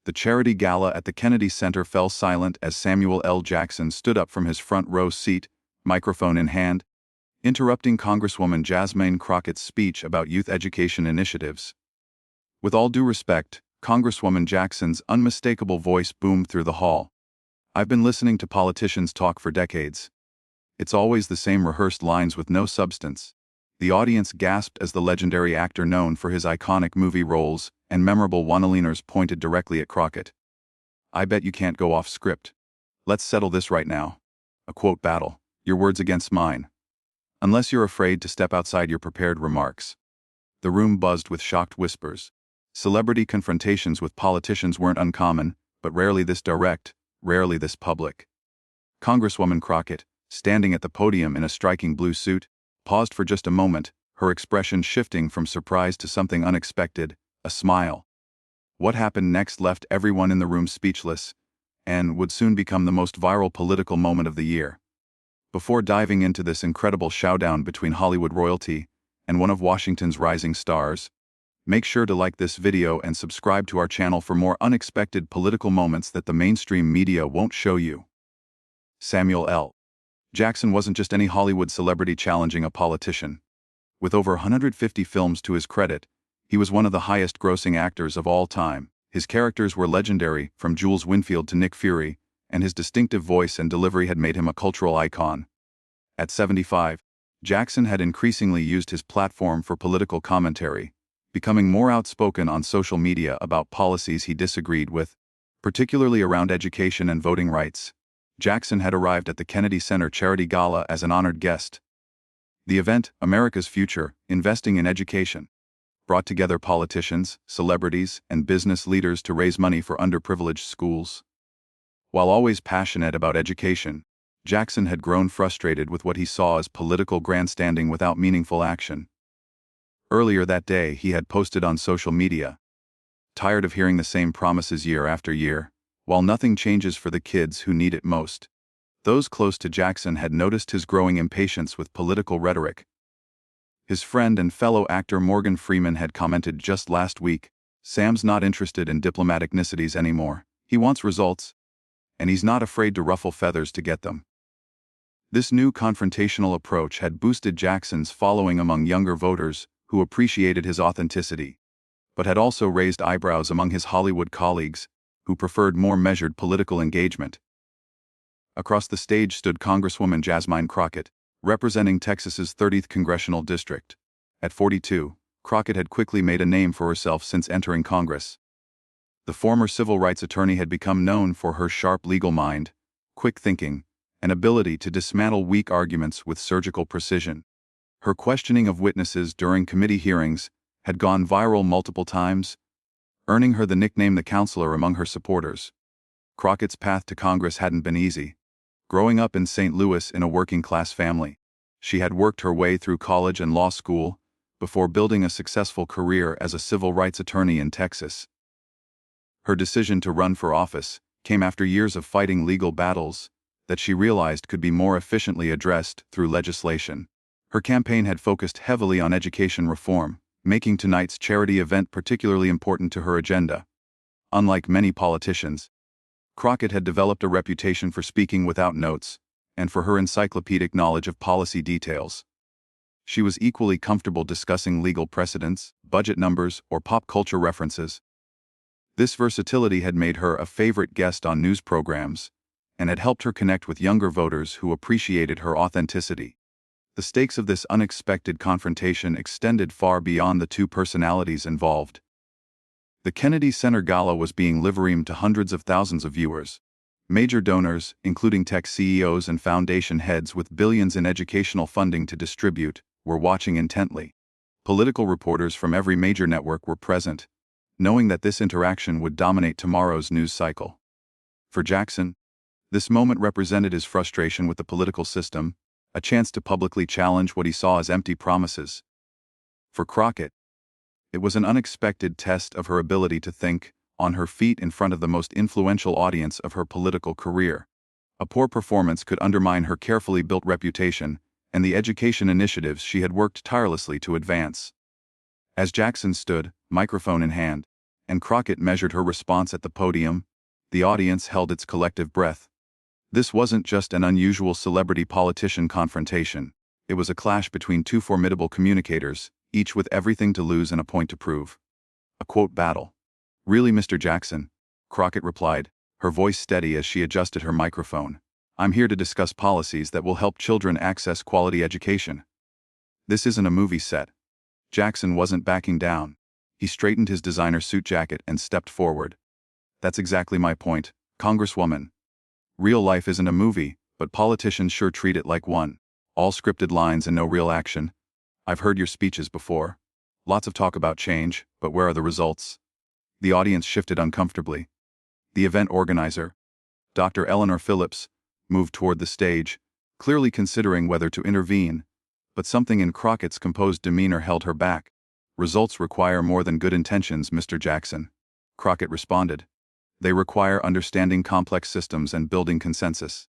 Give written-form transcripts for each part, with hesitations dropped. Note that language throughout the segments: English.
The charity gala at the Kennedy Center fell silent as Samuel L. Jackson stood up from his front row seat, microphone in hand, interrupting Congresswoman Jasmine Crockett's speech about youth education initiatives. With all due respect, Congresswoman Jackson's unmistakable voice boomed through the hall. "I've been listening to politicians talk for decades. It's always the same rehearsed lines with no substance." The audience gasped as the legendary actor known for his iconic movie roles and memorable one-liners pointed directly at Crockett. "I bet you can't go off script. Let's settle this right now. A quote battle. Your words against mine. Unless you're afraid to step outside your prepared remarks." The room buzzed with shocked whispers. Celebrity confrontations with politicians weren't uncommon, but rarely this direct, rarely this public. Congresswoman Crockett, standing at the podium in a striking blue suit, paused for just a moment, her expression shifting from surprise to something unexpected, a smile. What happened next left everyone in the room speechless, and would soon become the most viral political moment of the year. Before diving into this incredible showdown between Hollywood royalty and one of Washington's rising stars, make sure to like this video and subscribe to our channel for more unexpected political moments that the mainstream media won't show you. Samuel L. Jackson wasn't just any Hollywood celebrity challenging a politician. With over 150 films to his credit, he was one of the highest-grossing actors of all time. His characters were legendary, from Jules Winfield to Nick Fury, and his distinctive voice and delivery had made him a cultural icon. At 75, Jackson had increasingly used his platform for political commentary, becoming more outspoken on social media about policies he disagreed with, particularly around education and voting rights. Jackson had arrived at the Kennedy Center charity gala as an honored guest. The event, America's Future, Investing in Education, brought together politicians, celebrities, and business leaders to raise money for underprivileged schools. While always passionate about education, Jackson had grown frustrated with what he saw as political grandstanding without meaningful action. Earlier that day, he had posted on social media, "Tired of hearing the same promises year after year, while nothing changes for the kids who need it most." Those close to Jackson had noticed his growing impatience with political rhetoric. His friend and fellow actor Morgan Freeman had commented just last week, "Sam's not interested in diplomatic niceties anymore. He wants results, and he's not afraid to ruffle feathers to get them." This new confrontational approach had boosted Jackson's following among younger voters who appreciated his authenticity, but had also raised eyebrows among his Hollywood colleagues, who preferred more measured political engagement. Across the stage stood Congresswoman Jasmine Crockett, representing Texas's 30th Congressional District. At 42, Crockett had quickly made a name for herself since entering Congress. The former civil rights attorney had become known for her sharp legal mind, quick thinking, and ability to dismantle weak arguments with surgical precision. Her questioning of witnesses during committee hearings had gone viral multiple times, earning her the nickname the counselor among her supporters. Crockett's path to Congress hadn't been easy. Growing up in St. Louis in a working-class family, she had worked her way through college and law school before building a successful career as a civil rights attorney in Texas. Her decision to run for office came after years of fighting legal battles that she realized could be more efficiently addressed through legislation. Her campaign had focused heavily on education reform, making tonight's charity event particularly important to her agenda. Unlike many politicians, Crockett had developed a reputation for speaking without notes, and for her encyclopedic knowledge of policy details. She was equally comfortable discussing legal precedents, budget numbers, or pop culture references. This versatility had made her a favorite guest on news programs, and had helped her connect with younger voters who appreciated her authenticity. The stakes of this unexpected confrontation extended far beyond the two personalities involved. The Kennedy Center Gala was being live-streamed to hundreds of thousands of viewers. Major donors, including tech CEOs and foundation heads with billions in educational funding to distribute, were watching intently. Political reporters from every major network were present, knowing that this interaction would dominate tomorrow's news cycle. For Jackson, this moment represented his frustration with the political system, a chance to publicly challenge what he saw as empty promises. For Crockett, it was an unexpected test of her ability to think on her feet in front of the most influential audience of her political career. A poor performance could undermine her carefully built reputation and the education initiatives she had worked tirelessly to advance. As Jackson stood, microphone in hand, and Crockett measured her response at the podium. The audience held its collective breath. This wasn't just an unusual celebrity-politician confrontation. It was a clash between two formidable communicators, each with everything to lose and a point to prove. A quote battle. "Really, Mr. Jackson?" Crockett replied, her voice steady as she adjusted her microphone. "I'm here to discuss policies that will help children access quality education." This isn't a movie set. Jackson wasn't backing down. He straightened his designer suit jacket and stepped forward. "That's exactly my point, Congresswoman. Real life isn't a movie, but politicians sure treat it like one. All scripted lines and no real action. I've heard your speeches before. Lots of talk about change, but where are the results?" The audience shifted uncomfortably. The event organizer, Dr. Eleanor Phillips, moved toward the stage, clearly considering whether to intervene, but something in Crockett's composed demeanor held her back. "Results require more than good intentions, Mr. Jackson," Crockett responded. "They require understanding complex systems and building consensus.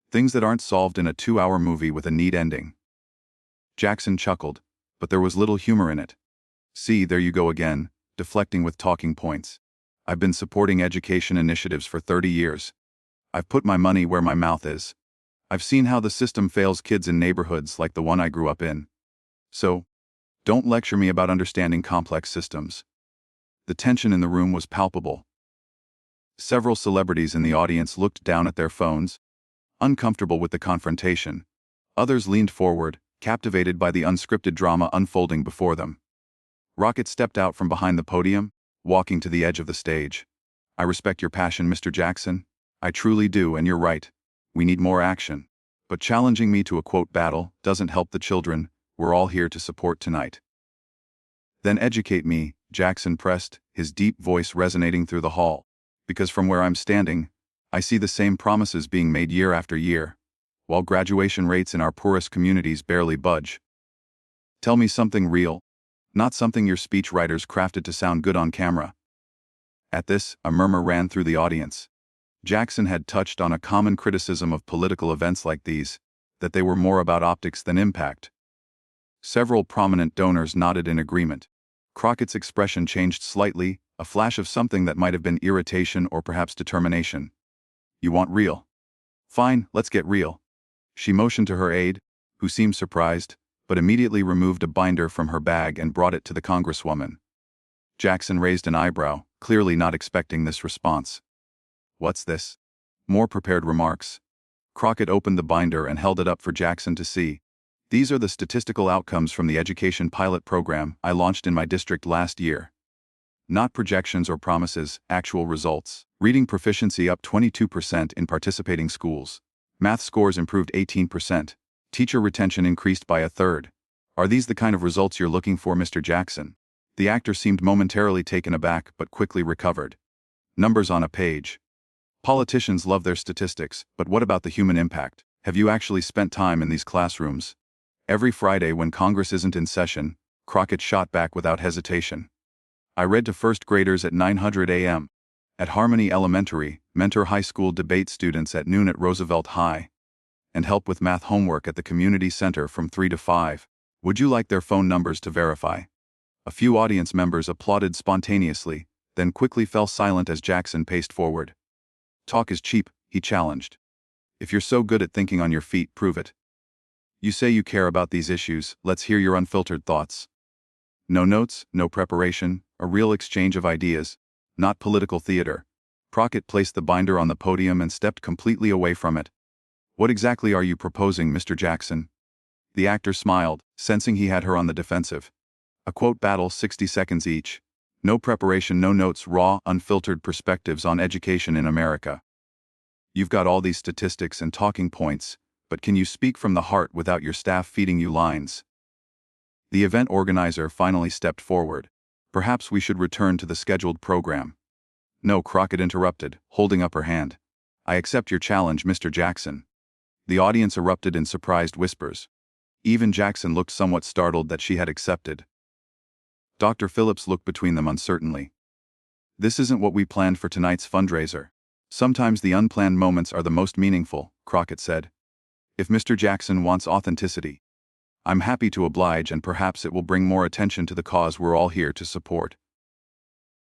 Things that aren't solved in a 2-hour movie with a neat ending." Jackson chuckled, but there was little humor in it. "See, there you go again, deflecting with talking points. I've been supporting education initiatives for 30 years. I've put my money where my mouth is. I've seen how the system fails kids in neighborhoods like the one I grew up in. So, don't lecture me about understanding complex systems." The tension in the room was palpable. Several celebrities in the audience looked down at their phones, uncomfortable with the confrontation. Others leaned forward, captivated by the unscripted drama unfolding before them. Crockett stepped out from behind the podium, walking to the edge of the stage. "I respect your passion, Mr. Jackson. I truly do, and you're right. We need more action. But challenging me to a quote battle doesn't help the children we're all here to support tonight." "Then educate me," Jackson pressed, his deep voice resonating through the hall. "Because from where I'm standing, I see the same promises being made year after year, while graduation rates in our poorest communities barely budge. Tell me something real, not something your speech writers crafted to sound good on camera." At this, a murmur ran through the audience. Jackson had touched on a common criticism of political events like these, that they were more about optics than impact. Several prominent donors nodded in agreement. Crockett's expression changed slightly, a flash of something that might have been irritation or perhaps determination. "You want real? Fine, let's get real." She motioned to her aide, who seemed surprised, but immediately removed a binder from her bag and brought it to the Congresswoman. Jackson raised an eyebrow, clearly not expecting this response. "What's this?" More prepared remarks. Crockett opened the binder and held it up for Jackson to see. "These are the statistical outcomes from the education pilot program I launched in my district last year. Not projections or promises, actual results. Reading proficiency up 22% in participating schools. Math scores improved 18%. Teacher retention increased by 1/3. Are these the kind of results you're looking for, Mr. Jackson?" The actor seemed momentarily taken aback but quickly recovered. "Numbers on a page. Politicians love their statistics, but what about the human impact? Have you actually spent time in these classrooms?" Every Friday when Congress isn't in session, Crockett shot back without hesitation. "I read to first graders at 900 a.m. at Harmony Elementary, mentor high school debate students at noon at Roosevelt High, and help with math homework at the community center from 3 to 5. Would you like their phone numbers to verify?" A few audience members applauded spontaneously, then quickly fell silent as Jackson paced forward. "Talk is cheap," he challenged. "If you're so good at thinking on your feet, prove it. You say you care about these issues, let's hear your unfiltered thoughts." No notes, no preparation, a real exchange of ideas, not political theater. Crockett placed the binder on the podium and stepped completely away from it. "What exactly are you proposing, Mr. Jackson?" The actor smiled, sensing he had her on the defensive. "A quote battle, 60 seconds each. No preparation, no notes, raw, unfiltered perspectives on education in America. You've got all these statistics and talking points, but can you speak from the heart without your staff feeding you lines?" The event organizer finally stepped forward. "Perhaps we should return to the scheduled program." "No," Crockett interrupted, holding up her hand. "I accept your challenge, Mr. Jackson." The audience erupted in surprised whispers. Even Jackson looked somewhat startled that she had accepted. Dr. Phillips looked between them uncertainly. "This isn't what we planned for tonight's fundraiser. Sometimes the unplanned moments are the most meaningful," Crockett said. "If Mr. Jackson wants authenticity, I'm happy to oblige, and perhaps it will bring more attention to the cause we're all here to support."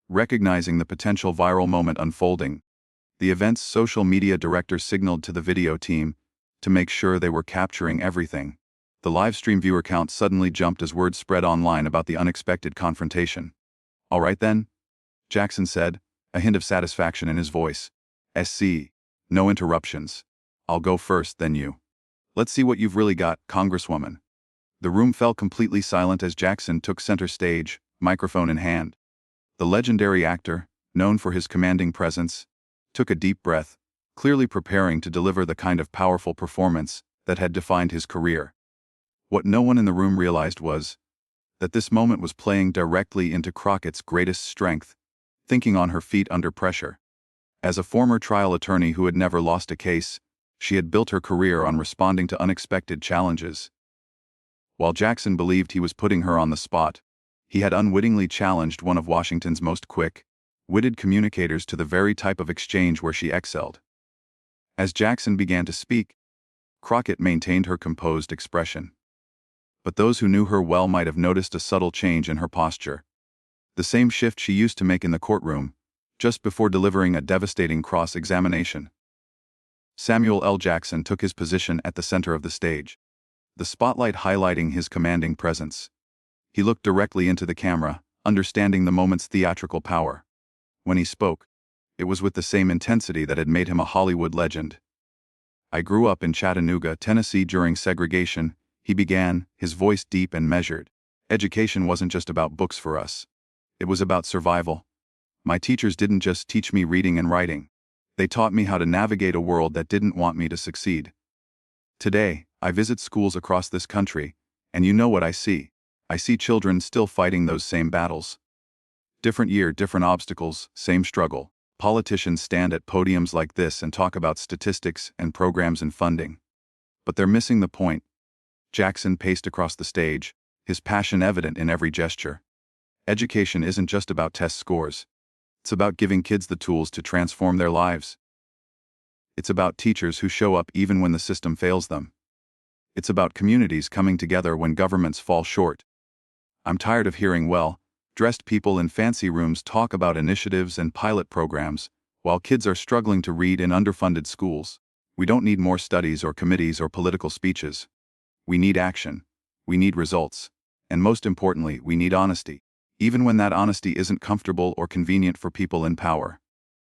Recognizing the potential viral moment unfolding, the event's social media director signaled to the video team to make sure they were capturing everything. The livestream viewer count suddenly jumped as word spread online about the unexpected confrontation. "All right then," Jackson said, a hint of satisfaction in his voice. "SC. No interruptions. I'll go first, then you. Let's see what you've really got, Congresswoman." The room fell completely silent as Jackson took center stage, microphone in hand. The legendary actor, known for his commanding presence, took a deep breath, clearly preparing to deliver the kind of powerful performance that had defined his career. What no one in the room realized was that this moment was playing directly into Crockett's greatest strength, thinking on her feet under pressure. As a former trial attorney who had never lost a case, she had built her career on responding to unexpected challenges. While Jackson believed he was putting her on the spot, he had unwittingly challenged one of Washington's most quick-witted communicators to the very type of exchange where she excelled. As Jackson began to speak, Crockett maintained her composed expression. But those who knew her well might have noticed a subtle change in her posture. The same shift she used to make in the courtroom, just before delivering a devastating cross-examination. Samuel L. Jackson took his position at the center of the stage, the spotlight highlighting his commanding presence. He looked directly into the camera, understanding the moment's theatrical power. When he spoke, it was with the same intensity that had made him a Hollywood legend. "I grew up in Chattanooga, Tennessee during segregation," he began, his voice deep and measured. "Education wasn't just about books for us. It was about survival. My teachers didn't just teach me reading and writing. They taught me how to navigate a world that didn't want me to succeed. Today, I visit schools across this country, and you know what I see. I see children still fighting those same battles. Different year, different obstacles, same struggle. Politicians stand at podiums like this and talk about statistics and programs and funding. But they're missing the point." Jackson paced across the stage, his passion evident in every gesture. "Education isn't just about test scores. It's about giving kids the tools to transform their lives. It's about teachers who show up even when the system fails them. It's about communities coming together when governments fall short. I'm tired of hearing well-dressed people in fancy rooms talk about initiatives and pilot programs, while kids are struggling to read in underfunded schools. We don't need more studies or committees or political speeches. We need action. We need results. And most importantly, we need honesty, even when that honesty isn't comfortable or convenient for people in power."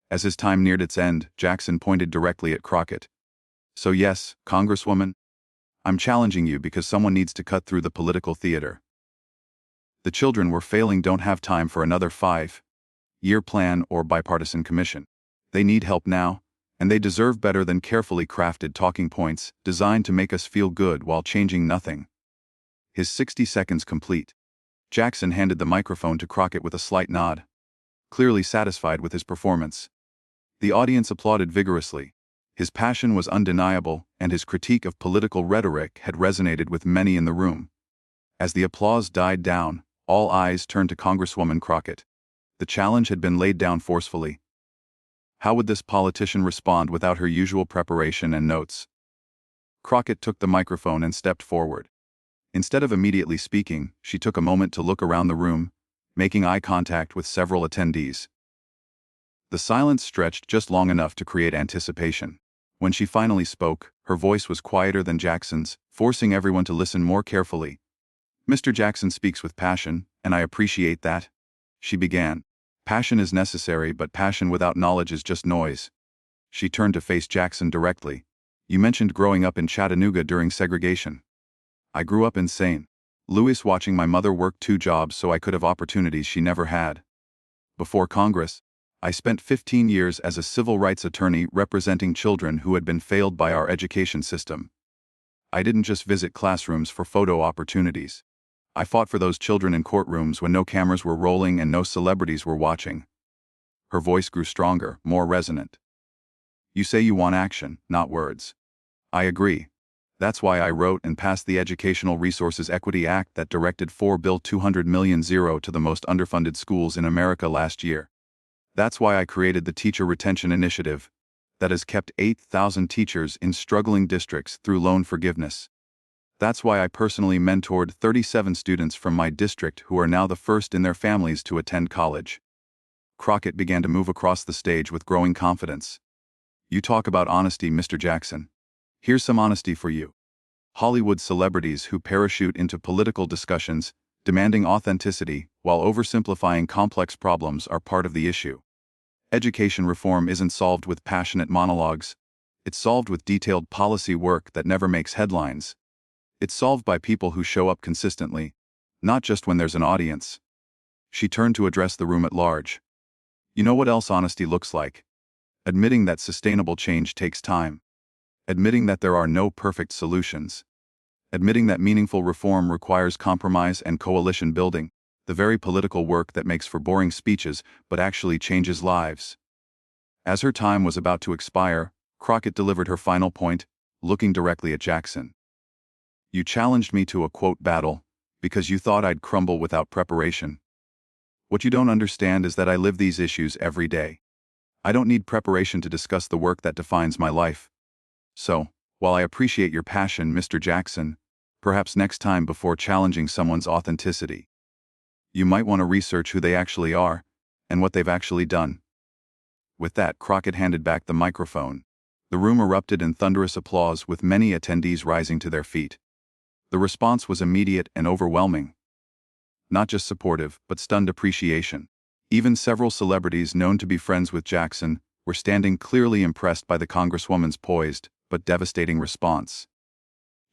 As his time neared its end, Jackson pointed directly at Crockett. "So yes, Congresswoman, I'm challenging you because someone needs to cut through the political theater. The children we're failing don't have time for another 5-year plan or bipartisan commission. They need help now, and they deserve better than carefully crafted talking points designed to make us feel good while changing nothing." His 60 seconds complete, Jackson handed the microphone to Crockett with a slight nod, clearly satisfied with his performance. The audience applauded vigorously. His passion was undeniable, and his critique of political rhetoric had resonated with many in the room. As the applause died down, all eyes turned to Congresswoman Crockett. The challenge had been laid down forcefully. How would this politician respond without her usual preparation and notes? Crockett took the microphone and stepped forward. Instead of immediately speaking, she took a moment to look around the room, making eye contact with several attendees. The silence stretched just long enough to create anticipation. When she finally spoke, her voice was quieter than Jackson's, forcing everyone to listen more carefully. "Mr. Jackson speaks with passion, and I appreciate that," she began. "Passion is necessary, but passion without knowledge is just noise." She turned to face Jackson directly. "You mentioned growing up in Chattanooga during segregation. I grew up in St. Louis watching my mother work 2 jobs so I could have opportunities she never had. Before Congress, I spent 15 years as a civil rights attorney representing children who had been failed by our education system. I didn't just visit classrooms for photo opportunities. I fought for those children in courtrooms when no cameras were rolling and no celebrities were watching." Her voice grew stronger, more resonant. "You say you want action, not words. I agree. That's why I wrote and passed the Educational Resources Equity Act that directed Bill 200 million to the most underfunded schools in America last year. That's why I created the Teacher Retention Initiative that has kept 8,000 teachers in struggling districts through loan forgiveness. That's why I personally mentored 37 students from my district who are now the first in their families to attend college. Crockett began to move across the stage with growing confidence. "You talk about honesty, Mr. Jackson. Here's some honesty for you. Hollywood celebrities who parachute into political discussions, demanding authenticity while oversimplifying complex problems are part of the issue. Education reform isn't solved with passionate monologues. It's solved with detailed policy work that never makes headlines. It's solved by people who show up consistently, not just when there's an audience." She turned to address the room at large. "You know what else honesty looks like? Admitting that sustainable change takes time. Admitting that there are no perfect solutions. Admitting that meaningful reform requires compromise and coalition building, the very political work that makes for boring speeches but actually changes lives." As her time was about to expire, Crockett delivered her final point, looking directly at Jackson. "You challenged me to a quote battle because you thought I'd crumble without preparation. What you don't understand is that I live these issues every day. I don't need preparation to discuss the work that defines my life. So, while I appreciate your passion, Mr. Jackson, perhaps next time before challenging someone's authenticity, you might want to research who they actually are and what they've actually done." With that, Crockett handed back the microphone. The room erupted in thunderous applause, with many attendees rising to their feet. The response was immediate and overwhelming. Not just supportive, but stunned appreciation. Even several celebrities known to be friends with Jackson were standing, clearly impressed by the Congresswoman's poised but devastating response.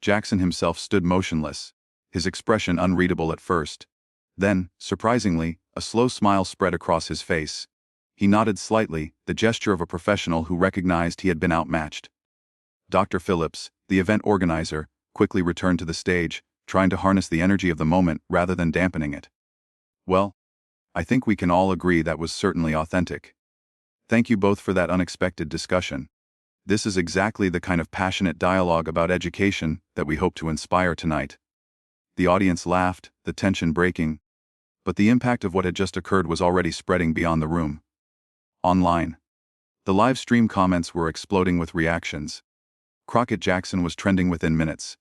Jackson himself stood motionless, his expression unreadable at first. Then, surprisingly, a slow smile spread across his face. He nodded slightly, the gesture of a professional who recognized he had been outmatched. Dr. Phillips, the event organizer, quickly returned to the stage, trying to harness the energy of the moment rather than dampening it. "Well, I think we can all agree that was certainly authentic. Thank you both for that unexpected discussion. This is exactly the kind of passionate dialogue about education that we hope to inspire tonight." The audience laughed, the tension breaking. But the impact of what had just occurred was already spreading beyond the room. Online, the live stream comments were exploding with reactions. Crockett Jackson was trending within minutes.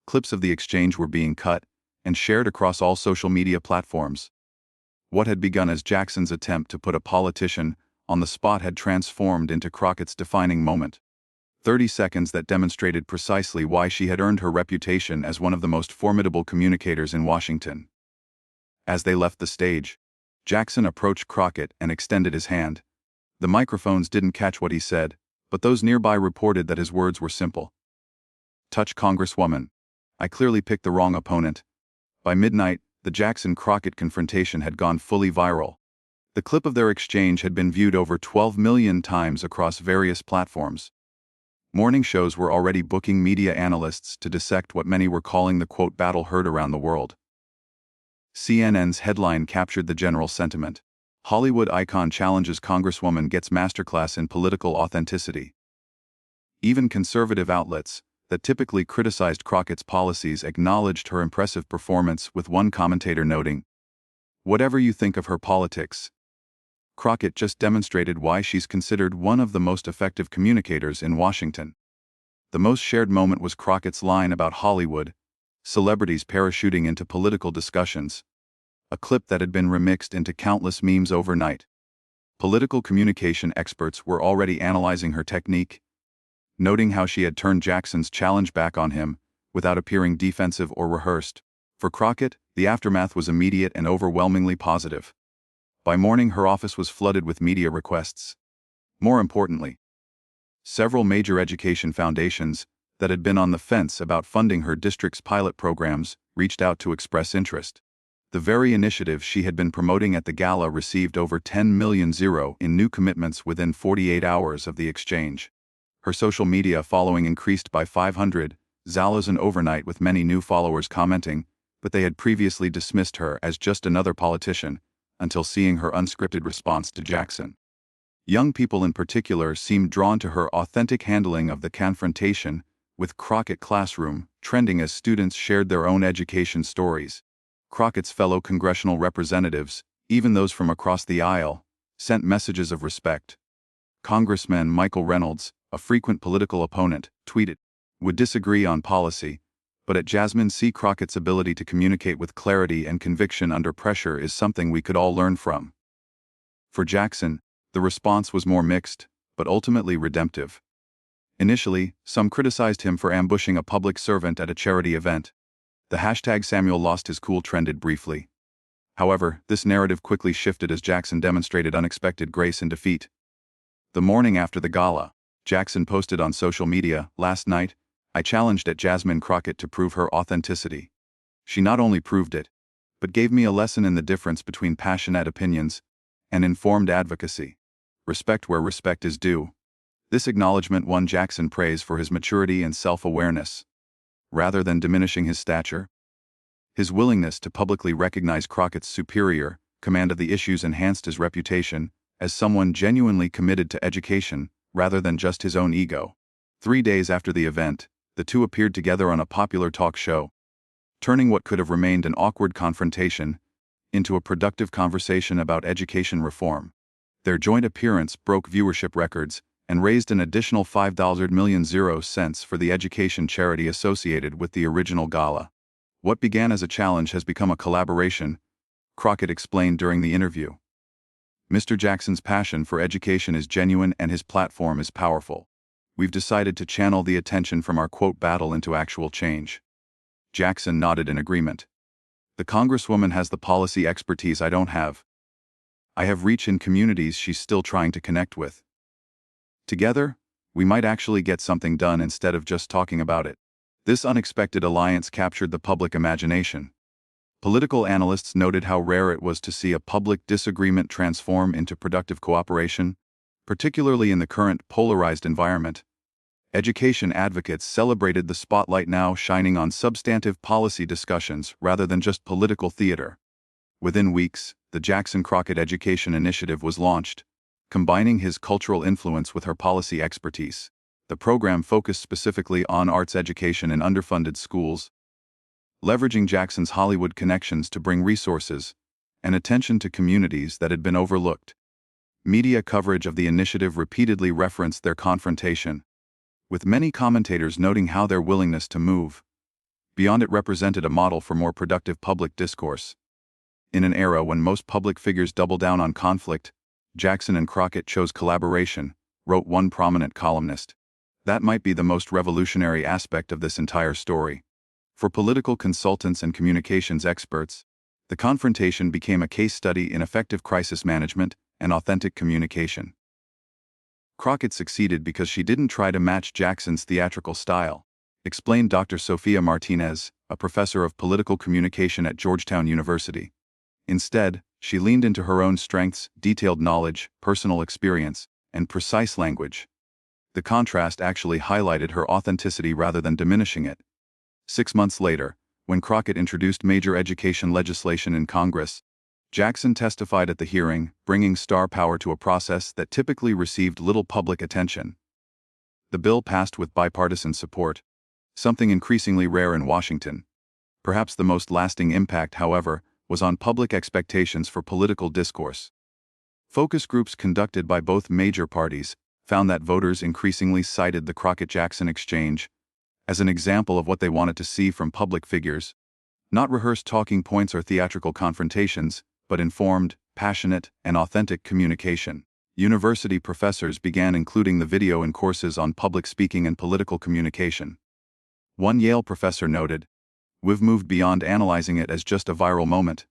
Clips of the exchange were being cut and shared across all social media platforms. What had begun as Jackson's attempt to put a politician on the spot had transformed into Crockett's defining moment. 30 seconds that demonstrated precisely why she had earned her reputation as one of the most formidable communicators in Washington. As they left the stage, Jackson approached Crockett and extended his hand. The microphones didn't catch what he said, but those nearby reported that his words were simple. "Touch, Congresswoman. I clearly picked the wrong opponent." By midnight, the Jackson-Crockett confrontation had gone fully viral. The clip of their exchange had been viewed over 12 million times across various platforms. Morning shows were already booking media analysts to dissect what many were calling the quote battle heard around the world. CNN's headline captured the general sentiment. "Hollywood icon challenges Congresswoman gets masterclass in political authenticity." Even conservative outlets that typically criticized Crockett's policies acknowledged her impressive performance, with one commentator noting, "Whatever you think of her politics, Crockett just demonstrated why she's considered one of the most effective communicators in Washington." The most shared moment was Crockett's line about Hollywood celebrities parachuting into political discussions, a clip that had been remixed into countless memes overnight. Political communication experts were already analyzing her technique, noting how she had turned Jackson's challenge back on him without appearing defensive or rehearsed. For Crockett, the aftermath was immediate and overwhelmingly positive. By morning, her office was flooded with media requests. More importantly, several major education foundations that had been on the fence about funding her district's pilot programs reached out to express interest. The very initiative she had been promoting at the gala received over 10 million in new commitments within 48 hours of the exchange. Her social media following increased by 500,000 overnight, with many new followers commenting, but they had previously dismissed her as just another politician until seeing her unscripted response to Jackson. Young people in particular seemed drawn to her authentic handling of the confrontation, with Crockett Classroom trending as students shared their own education stories. Crockett's fellow congressional representatives, even those from across the aisle, sent messages of respect. Congressman Michael Reynolds, a frequent political opponent, tweeted, "Would disagree on policy, but at Jasmine C. Crockett's ability to communicate with clarity and conviction under pressure is something we could all learn from." For Jackson, the response was more mixed, but ultimately redemptive. Initially, some criticized him for ambushing a public servant at a charity event. The hashtag Samuel lost his cool trended briefly. However, this narrative quickly shifted as Jackson demonstrated unexpected grace in defeat. The morning after the gala, Jackson posted on social media, "Last night, I challenged at Jasmine Crockett to prove her authenticity. She not only proved it, but gave me a lesson in the difference between passionate opinions and informed advocacy. Respect where respect is due." This acknowledgement won Jackson praise for his maturity and self-awareness. Rather than diminishing his stature, his willingness to publicly recognize Crockett's superior command of the issues enhanced his reputation as someone genuinely committed to education rather than just his own ego. 3 days after the event, the two appeared together on a popular talk show, turning what could have remained an awkward confrontation into a productive conversation about education reform. Their joint appearance broke viewership records and raised an additional $5 million for the education charity associated with the original gala. "What began as a challenge has become a collaboration," Crockett explained during the interview. "Mr. Jackson's passion for education is genuine and his platform is powerful. We've decided to channel the attention from our quote battle into actual change." Jackson nodded in agreement. "The Congresswoman has the policy expertise I don't have. I have reach in communities she's still trying to connect with. Together, we might actually get something done instead of just talking about it." This unexpected alliance captured the public imagination. Political analysts noted how rare it was to see a public disagreement transform into productive cooperation, particularly in the current polarized environment. Education advocates celebrated the spotlight now shining on substantive policy discussions rather than just political theater. Within weeks, the Jackson Crockett Education Initiative was launched, combining his cultural influence with her policy expertise. The program focused specifically on arts education in underfunded schools, leveraging Jackson's Hollywood connections to bring resources and attention to communities that had been overlooked. Media coverage of the initiative repeatedly referenced their confrontation, with many commentators noting how their willingness to move beyond it represented a model for more productive public discourse. In an era when most public figures double down on conflict, Jackson and Crockett chose collaboration, wrote one prominent columnist. That might be the most revolutionary aspect of this entire story. For political consultants and communications experts, the confrontation became a case study in effective crisis management and authentic communication. Crockett succeeded because she didn't try to match Jackson's theatrical style, explained Dr. Sofia Martinez, a professor of political communication at Georgetown University. Instead, she leaned into her own strengths, detailed knowledge, personal experience, and precise language. The contrast actually highlighted her authenticity rather than diminishing it. 6 months later, when Crockett introduced major education legislation in Congress, Jackson testified at the hearing, bringing star power to a process that typically received little public attention. The bill passed with bipartisan support, something increasingly rare in Washington. Perhaps the most lasting impact, however, was on public expectations for political discourse. Focus groups conducted by both major parties found that voters increasingly cited the Crockett-Jackson exchange as an example of what they wanted to see from public figures. Not rehearsed talking points or theatrical confrontations, but informed, passionate, and authentic communication. University professors began including the video in courses on public speaking and political communication. One Yale professor noted, "We've moved beyond analyzing it as just a viral moment.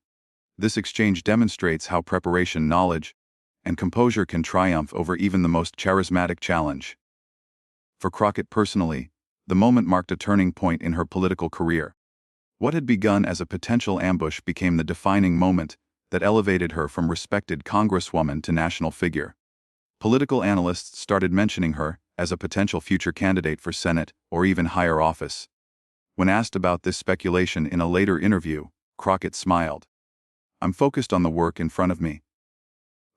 This exchange demonstrates how preparation, knowledge, and composure can triumph over even the most charismatic challenge." For Crockett personally, the moment marked a turning point in her political career. What had begun as a potential ambush became the defining moment that elevated her from respected congresswoman to national figure. Political analysts started mentioning her as a potential future candidate for Senate or even higher office. When asked about this speculation in a later interview, Crockett smiled. "I'm focused on the work in front of me.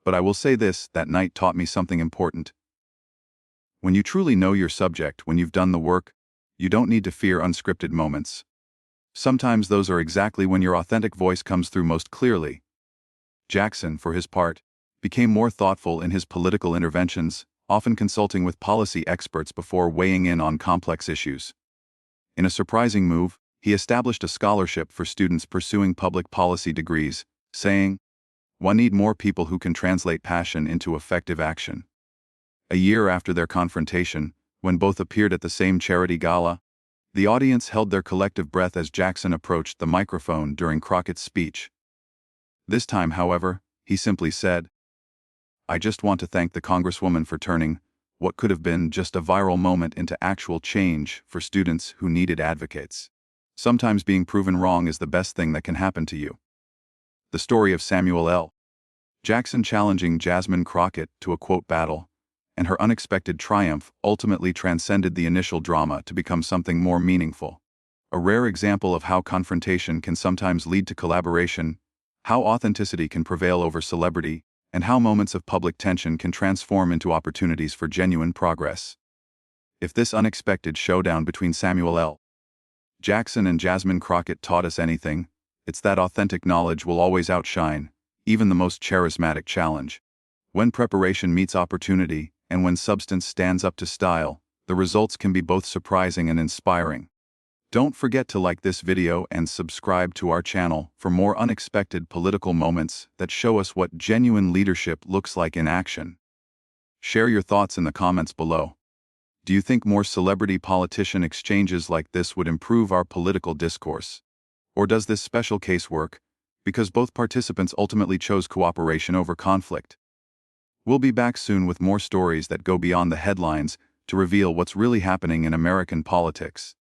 But I will say this, that night taught me something important. When you truly know your subject, when you've done the work, you don't need to fear unscripted moments. Sometimes those are exactly when your authentic voice comes through most clearly." Jackson, for his part, became more thoughtful in his political interventions, often consulting with policy experts before weighing in on complex issues. In a surprising move, he established a scholarship for students pursuing public policy degrees, saying, One need more people who can translate passion into effective action. A year after their confrontation, when both appeared at the same charity gala, the audience held their collective breath as Jackson approached the microphone during Crockett's speech. This time, however, he simply said, "I just want to thank the Congresswoman for turning what could have been just a viral moment into actual change for students who needed advocates. Sometimes being proven wrong is the best thing that can happen to you." The story of Samuel L. Jackson challenging Jasmine Crockett to a quote battle, and her unexpected triumph ultimately transcended the initial drama to become something more meaningful. A rare example of how confrontation can sometimes lead to collaboration, how authenticity can prevail over celebrity, and how moments of public tension can transform into opportunities for genuine progress. If this unexpected showdown between Samuel L. Jackson and Jasmine Crockett taught us anything, it's that authentic knowledge will always outshine even the most charismatic challenge. When preparation meets opportunity, and when substance stands up to style, the results can be both surprising and inspiring. Don't forget to like this video and subscribe to our channel for more unexpected political moments that show us what genuine leadership looks like in action. Share your thoughts in the comments below. Do you think more celebrity-politician exchanges like this would improve our political discourse? Or does this special case work because both participants ultimately chose cooperation over conflict? We'll be back soon with more stories that go beyond the headlines to reveal what's really happening in American politics.